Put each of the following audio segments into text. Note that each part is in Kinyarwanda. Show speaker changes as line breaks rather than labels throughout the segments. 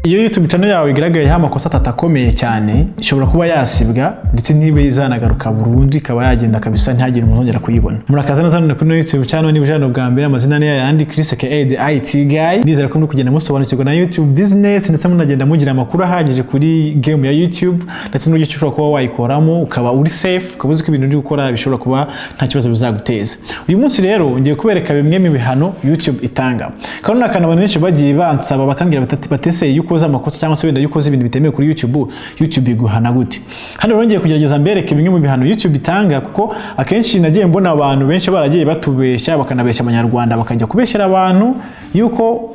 iyo YouTube channel yawe igaragayeho amakosa atatakomeye cyane ishobora kuba yasibwa ndetse niba izanagaruka burundu ikaba yagenda kabisa ntihagire umuntu ongera kuyibona. Murakaza neza kuri YouTube channel ni bujano bwa mbere amazina ni yandi Chris aka the IT guy. Ndizera ko muri kugenda musobanukirwa na YouTube business ndetse munagenda mugira amakuru ahagije kuri game ya YouTube ndetse n'uburyo ushobora kuba wayikoramo ukaba uri safe ukabuze ko ibintu uri gukora bishobora kuba nta kibazo bizaguteza. Uyu munsi rero ngiye kubereka bimwe mu bihano YouTube itanga. Kandi nakana abantu benshi bagiye bansaba bakambwira batese yuko amakosa cyangwa se wenda yuko ibintu bitemewe kuri YouTube iguhana gute. Hano rero ngiye kugerageza mbereke bimwe mu bihano YouTube itanga kuko akenshi nagiye mbona abantu benshi baragiye batubeshya bakanabeshya abanyarwanda bakajya kubeshyira abantu yuko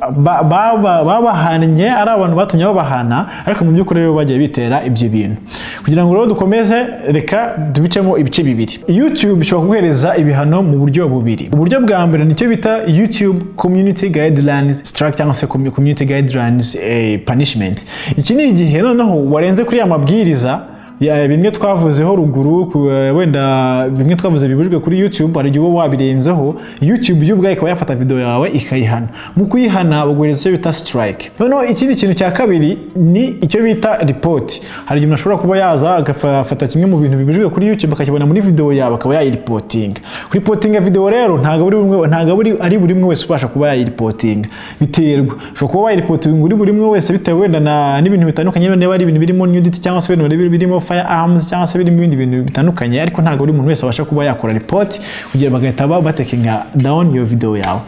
babahanye ari abantu batumye babahana ariko mu by'ukuri rero bagiye bitera ibyo bintu. Kugira ngo rero dukomeze reka dubicemo ibice bibiri. YouTube ishobora kuguhereza ibihano mu buryo bubiri. Uburyo bwa mbere nicyo bita YouTube Community Guidelines Strike cyangwa se Community Guidelines punishment. Iki ni igihe noneho warenze kuri amabwiriza ya bimwe twavuzeho ruguru wenda bimwe twavuze bibujwe kuri YouTube ari gihe wabirenzeho YouTube y'ubwaye ikaba yafata video yawe ikayihana. Mu kuyihana baguhereza icyo bita strike. Noneho ikindi kintu cya kabiri ni icyo bita report. Hari igihe ushobora kuba yaza agafata kimwe mu bintu bibujwe kuri YouTube akakibona muri video yawe akaba yayireporting. Reporting video rero ntago ari buri umwe wese ubasha kuba yayireporting. Biterwa ushobora kuba wayireporting uri buri umwe wese bitewe wenda n'ibintu bitandukanye niba ari ibintu birimo nudity cyangwa se ibintu birimo firearms cyangwa se ibindi bintu bitandukanye ariko ntago buri muntu wese abasha kuba yakora report kugira bagahita batekinga down your video yawe.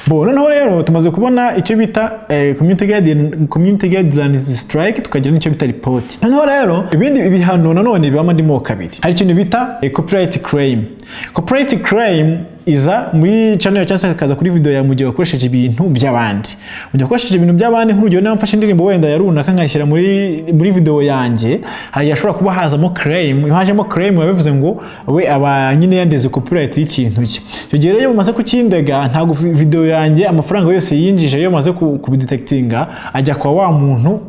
Noneho rero tumaze kubona icyo bita community guidelines strike tukagira n'icyo bita report. Noneho rero ibindi bihano nanone bibamo ndimo kabiri. Hari ikintu bita copyright claim. Copyright claim iza muri channel cyangwa se kaza kuri video ya mu gihe wakoresheje ibintu by'abandi. Mu gihe wakoresheje ibintu by'abandi nk'urugero niba mfashe indirimbo wenda yarunaka nkayishyira muri video yanjye hari yashobora kuba hazamo claim. Iyo hajemo claim babivuze ngo we aba nyine yandeze copyright y'ikintu cye. Icyo gihe rero mumaze kukindega ntago video yanjye amafaranga yose yinjije yo maze kubidetectinga ajya kwa wa muntu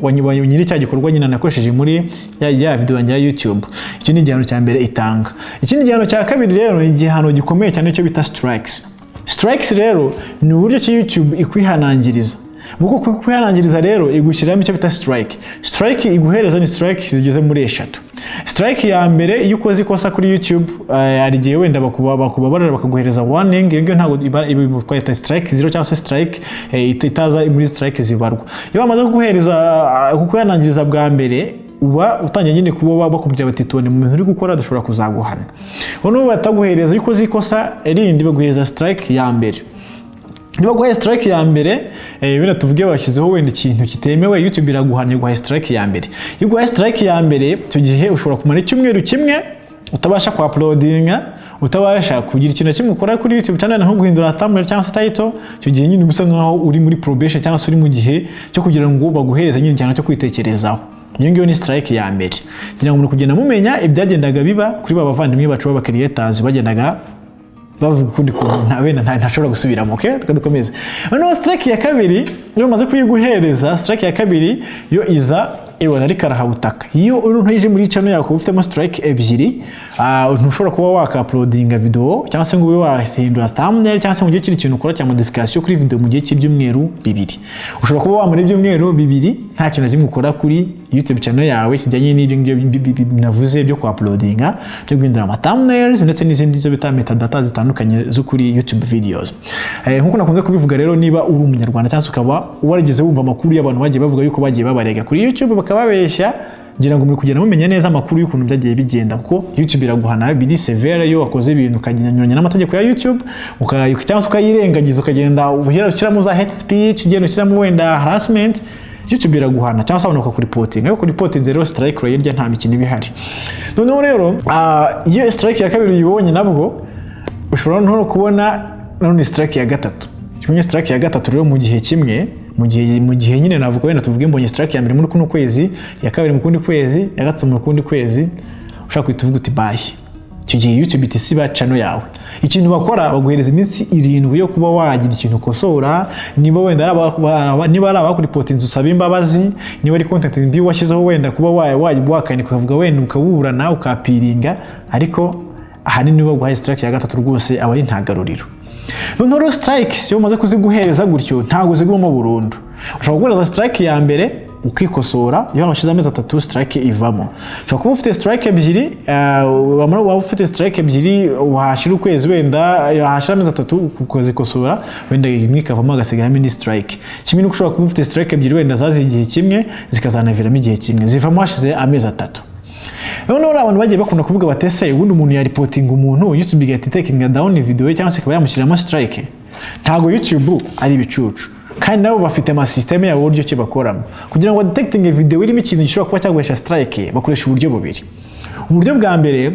nyiri cya gikorwa nyine nakoresheje muri ya video yanjye ya YouTube. Icyo ni igihano cya mbere itanga. Ikindi gihano cya kabiri rero ni igihano gikomeye cyane cyo bita strikes. Strikes rero ni uburyo ki YouTube ikwihanangiriza. Muko kwihanangiriza rero igushyiramo icyo bita strike. Strike iguhereza ni strike zigeze muri 3. Strike ya mbere iyo ukoze ikosa kuri YouTube ari gihe wenda bakubabarira bakaguhereza warning. Iyo ntago ikwita strike 0 cyangwa se strike itaza muri strike zibarwa. Iyo bamaze kuguhereza bwa mbere uba utangiye nyine kuba bakubwira bati tubone mu bintu uri gukora dushobora kuzaguhana. Noneho bataguhereza yuko zikosa rindi baguhereza strike ya mbere. Niba guhaye strike ya mbere bina tuvuge bashyizeho wenda ikintu kitemewe YouTube iraguhanya guhaye strike ya mbere. Iyo guhaye strike ya mbere cyo gihe ushobora kumara icyumweru kimwe utabasha ku uploadinga utabasha kugira ikintu kimwe ukora kuri YouTube channel nko guhindura thumbnail cyangwa se title. Cyo gihe nyine ubusa nkaho uri muri probation cyangwa se uri mu gihe cyo kugira ngo baguhereze nyine cyane cyo kwitekerezaho. Iyo ni strike ya mbere. Kugira ngo kugenda mumenya ibyagendaga biba kuri bavandimwe bacu baba creators bagendaga bavuga kundi ko ntashobora gusubiramo. Okay, tukadukomeza. Noneho strike ya kabiri iyo maze kuyiguhereza strike ya kabiri yo iza ibona ari karahabutaka. Iyo uri ntuje muri channel yako ufitemo strike ebyiri ntushobora kuba waka-uploadinga video cyangwa se ngo ube wahindura thumbnail cyangwa se mu gihe kiri kintu ukora cya modification kuri video mu gihe cy'ibyumweru bibiri. Ushobora kuba wamara ibyumweru bibiri nta kintu kimwe ukora kuri YouTube channel yawe kijyanye n'ibyo navuze byo ku-uploadinga byo guhindura ama thumbnails ndetse n'izindi zo bita metadata zitandukanye zo kuri YouTube videos. Nkuko nakunze kubivuga rero niba uri umunyarwanda cyangwa ukaba warigeze wumva amakuru y'abantu bagiye bavuga yuko bagiye babarega kuri YouTube bakababeshya ngira ngo muri kugenda mumenya neza amakuru y'ukuntu byagiye bigenda kuko YouTube iraguhana bidi severe yo wakoze ibintu ukanyuranya n'amategeko ya YouTube cyangwa se ukayirengagiza ukagenda ushyiramo za hate speech ugenda ushyiramo wenda harassment YouTube iraguhana cyangwa se abantu bakuripotinga yo kuripotinze rero strike rero irya nta mikino ibihari. Noneho rero iyo strike ya kabiri uyibonye nabwo ushobora no kubona none strike ya gatatu. Kimwe strike ya gatatu rero mu gihe kimwe mu gihe nyine navuga wenda tuvuge mbonye strike ya mbere muri kuno kwezi ya kabiri mu kundi kwezi ya gatatu mu kundi kwezi ushaka kwituvuga uti bye. Icyo gihe YouTube itisiba channel yawe. Ikintu bakora baguhereza iminsi 7 yo kuba wagira ikintu kosora. Niba wenda niba ari abakuripotinze usaba imbabazi, niba ari content mbi washyizeho wenda kuba wakani kuvuga wenda ukaburana ukapiringa ariko ahanini niba guhaye strike ya gatatu rwose aba ari ntagaruriro. Noneho strike yo maze kuziguhereza gutyo ntago zigwamo burundu. Ushobora guhereza strike ya mbere ukikosora, iyo hashize amezi 3 strike ivamo. Ushobora kuba ufite strike ebyiri, waba ufite strike ebyiri wahashira ukwezi wenda hashira amezi 3 ukazikosora, wenda imwe ikavamo agasigaramo indi strike. Kimwe nuko ushobora kuba ufite strike ebyiri wenda zazi igihe kimwe zikazanaviramo igihe kimwe, zivamo hashize amezi 3. Noneho abantu bagiye bakunda kuvuga batese ubundi umuntu ya reporting umuntu YouTube igahita taking down video cyangwa se ikaba yamushyiramo strike. Ntago YouTube ari ibicucu, kandi nabo bafite ama system yabo uburyo cyo bakoramo. Kugira ngo detecting video irimo ikintu gishobora kuba cyaguhesha strike, bakoresha uburyo bubiri. Uburyo bwa mbere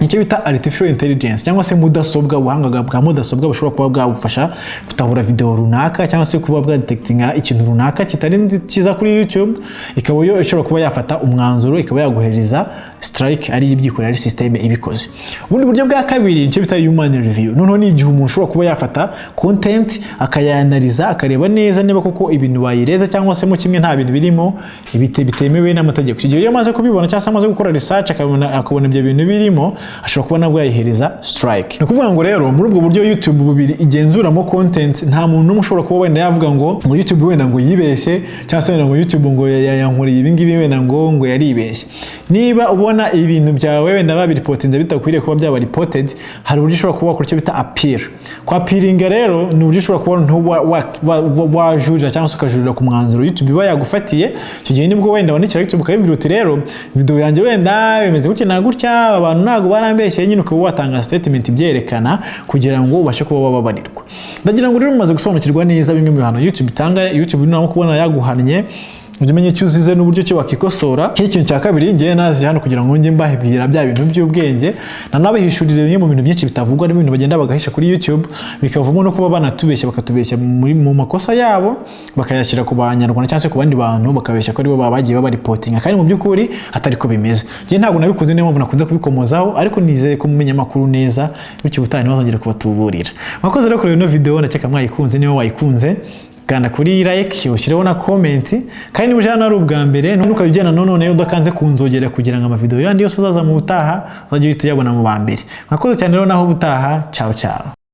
icyo bita artificial intelligence cyangwa se mudasobwa, ubuhanga bwa mudasobwa bushobora kuba bwagufasha gutahura video runaka cyangwa se kuba bwa detectinga ikintu runaka kitari kiza kuri YouTube, ikaba yo ishobora kuba yafata umwanzuro, ikaba yaguhereza strike ari ibyikorera ari system ibikoze. Ubundi buryo bwa kabiri icyo bita human review. Noneho ni igihe umuntu ushobora kuba yafata content akayanaliza, akareba neza niba koko ibintu bayireza cyangwa se mu kimwe nta bintu birimo bitemewe n'amategeko. Igihe iyo amaze kubibona cyangwa se amaze gukora research akabona ibyo bintu birimo, ashobora kuba nabwo yayihereza strike. Ni kuvuga ngo rero muri ubwo buryo YouTube bubiri igenzuramo content, nta muntu n'umwe ushobora kuba wenda yavuga ngo YouTube wenda ngo yibeshye cyangwa se wenda ngo YouTube ngo yankoreye ibi ngibi wenda ngo yaribeshye. Niba ubona ibintu byawe wenda babiripotinze bitakwiriye kuba byaba reported, hari uburyo ushobora kuba wakora icyo bita appeal. Kwa appealinga rero ni uburyo ushobora kuba wajurira cyangwa se ukajurira ku mwanzuro YouTube iba yagufatiye. Icyo gihe nibwo wenda wandikira YouTube ukabibwira uti rero video yanjye wenda bimeze gutya na gutya, abantu ntago barambeshye, nyine ukaba watanga statement ibyerekana kugira ngo ubashe kuba bababarirwa. Ndagira ngo rero mumaze gusobanukirwa neza bimwe mu bihano YouTube itanga. YouTube nako kubona yaguhannye umenye icyo uzize n'uburyo cyo wakikosora. Ikintu cya kabiri ngiye nazi hano kugira ngo njye mbahibwira bya bintu by'ubwenge nanabihishurire bimwe mu bintu byinshi bitavugwa n'ibintu bagenda bagahisha kuri YouTube, bikavamo no kuba banatubeshya bakatubeshya mu makosa yabo bakayashyira ku banyarwanda cyangwa se ku bandi bantu, bakabeshya ko ari bo bagiye baba reporting kandi mu by'ukuri atari ko bimeze. Njye ntabwo nabikoze, niyo mpamvu nakunze kubikomozaho, ariko nizeye ko mumenya makuru neza bityo ubutaha bazongera kubatuburira. Mwakoze rero kuri ino video, ndakeka mwayikunze. Niba wayikunze kanda kuri like, ushyireho na comment, kandi niba ujana ari ubwa mbere ntukabijyana none udakanze kunzogera kugira ngo amavideo yandi yose uzaza mu butaha uzajye uhita uyabona mu ba mbere. Mwakoze cyane rero, naho ubutaha, ciao ciao.